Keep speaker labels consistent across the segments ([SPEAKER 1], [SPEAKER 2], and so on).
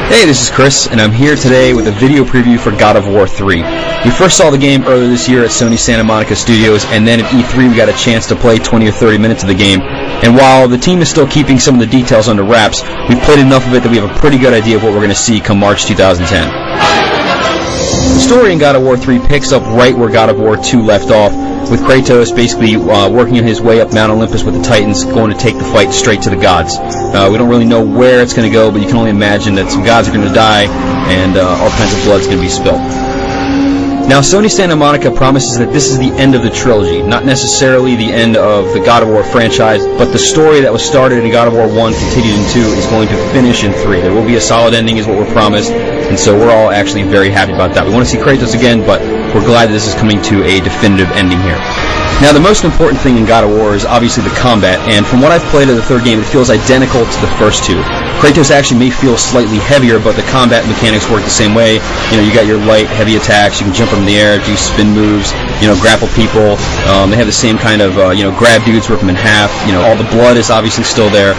[SPEAKER 1] Hey, this is Chris, and I'm here today with a video preview for God of War 3. We first saw the game earlier this year at Sony Santa Monica Studios, and then at E3 we got a chance to play 20 or 30 minutes of the game. And while the team is still keeping some of the details under wraps, we've played enough of it that we have a pretty good idea of what we're going to see come March 2010. The story in God of War 3 picks up right where God of War 2 left off, with Kratos basically working his way up Mount Olympus with the Titans, going to take the fight straight to the gods. We don't really know where it's going to go, but you can only imagine that some gods are going to die, and all kinds of blood's going to be spilled. Now, Sony Santa Monica promises that this is the end of the trilogy, not necessarily the end of the God of War franchise, but the story that was started in God of War 1, continued in 2, is going to finish in 3. There will be a solid ending is what we're promised, and so we're all actually very happy about that. We want to see Kratos again, but we're glad that this is coming to a definitive ending here. Now, the most important thing in God of War is obviously the combat, and from what I've played of the third game, it feels identical to the first two. Kratos actually may feel slightly heavier, but the combat mechanics work the same way. You know, you got your light, heavy attacks, you can jump in the air, do spin moves, grapple people. They have the same kind of, grab dudes, rip them in half. All the blood is obviously still there.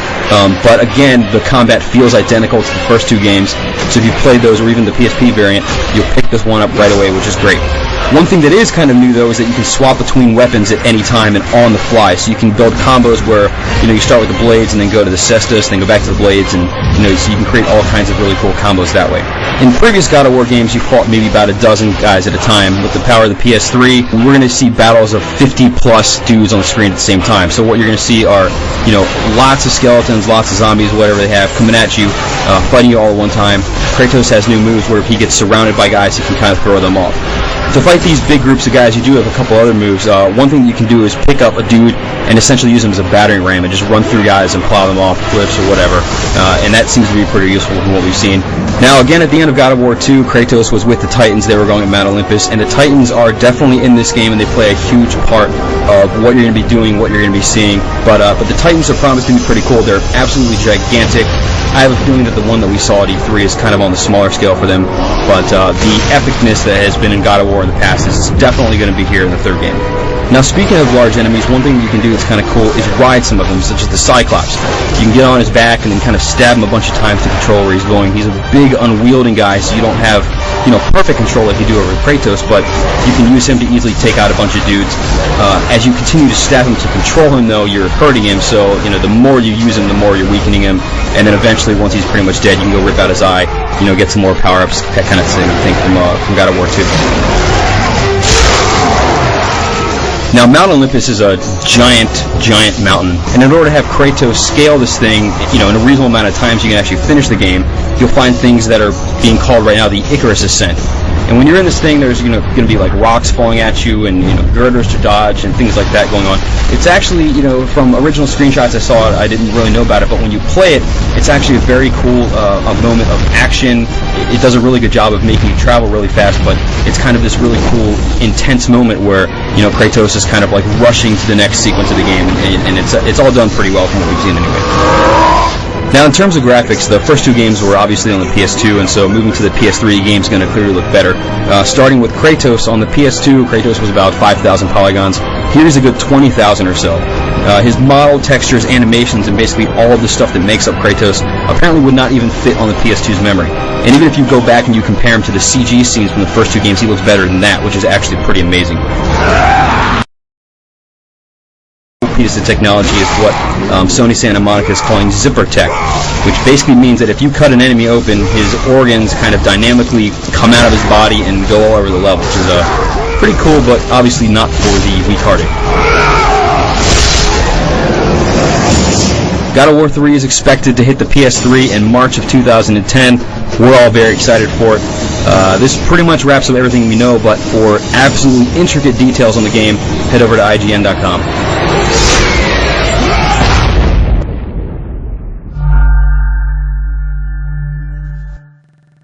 [SPEAKER 1] But again, the combat feels identical to the first two games. So if you played those, or even the PSP variant, you'll pick this one up right away, which is great. One thing that is kind of new, though, is that you can swap between weapons at any time and on the fly. So you can build combos where, you start with the blades and then go to the cestus, then go back to the blades, and, so you can create all kinds of really cool combos that way. In previous God of War games, you fought maybe about a dozen guys at a time. With the power of the PS3, we're going to see battles of 50-plus dudes on the screen at the same time. So what you're going to see are, lots of skeletons, lots of zombies, whatever they have, coming at you, fighting you all at one time. Kratos has new moves where if he gets surrounded by guys, he can kind of throw them off. To fight these big groups of guys, you do have a couple other moves. One thing that you can do is pick up a dude and essentially use him as a battering ram and just run through guys and plow them off cliffs or whatever. And that seems to be pretty useful from what we've seen. Now, again, at the end of God of War 2, Kratos was with the Titans. They were going at Mount Olympus, and the Titans are definitely in this game, and they play a huge part of what you're going to be doing, what you're going to be seeing. But the Titans are promised to be pretty cool. They're absolutely gigantic. I have a feeling that the one that we saw at E3 is kind of on the smaller scale for them, but the epicness that has been in God of War in the past is definitely going to be here in the third game. Now, speaking of large enemies, one thing you can do that's kind of cool is ride some of them, such as the Cyclops. You can get on his back and then kind of stab him a bunch of times to control where he's going. He's a big, unwielding guy, so you don't have, perfect control like you do over Kratos, but you can use him to easily take out a bunch of dudes. As you continue to stab him to control him, though, you're hurting him, so, the more you use him, the more you're weakening him, and then eventually, once he's pretty much dead, you can go rip out his eye, get some more power-ups, that kind of thing from God of War 2. Now, Mount Olympus is a giant mountain, and in order to have Kratos scale this thing, in a reasonable amount of time so you can actually finish the game, you'll find things that are being called right now the Icarus Ascent. And when you're in this thing, there's going to be like rocks falling at you and girders to dodge and things like that going on. It's actually, from original screenshots I saw, I didn't really know about it, but when you play it, it's actually a very cool a moment of action. It does a really good job of making you travel really fast, but it's kind of this really cool, intense moment where Kratos is kind of like rushing to the next sequence of the game, and it's all done pretty well from what we've seen anyway. Now, in terms of graphics, the first two games were obviously on the PS2, and so moving to the PS3, the game's going to clearly look better. Starting with Kratos, on the PS2, Kratos was about 5,000 polygons. Here he's a good 20,000 or so. His model, textures, animations, and basically all of the stuff that makes up Kratos apparently would not even fit on the PS2's memory. And even if you go back and you compare him to the CG scenes from the first two games, he looks better than that, which is actually pretty amazing. Piece of technology is what Sony Santa Monica is calling Zipper Tech, which basically means that if you cut an enemy open, his organs kind of dynamically come out of his body and go all over the level, which is pretty cool, but obviously not for the weak-hearted. God of War 3 is expected to hit the PS3 in March of 2010. We're all very excited for it. This pretty much wraps up everything we know, but for absolutely intricate details on the game, head over to IGN.com.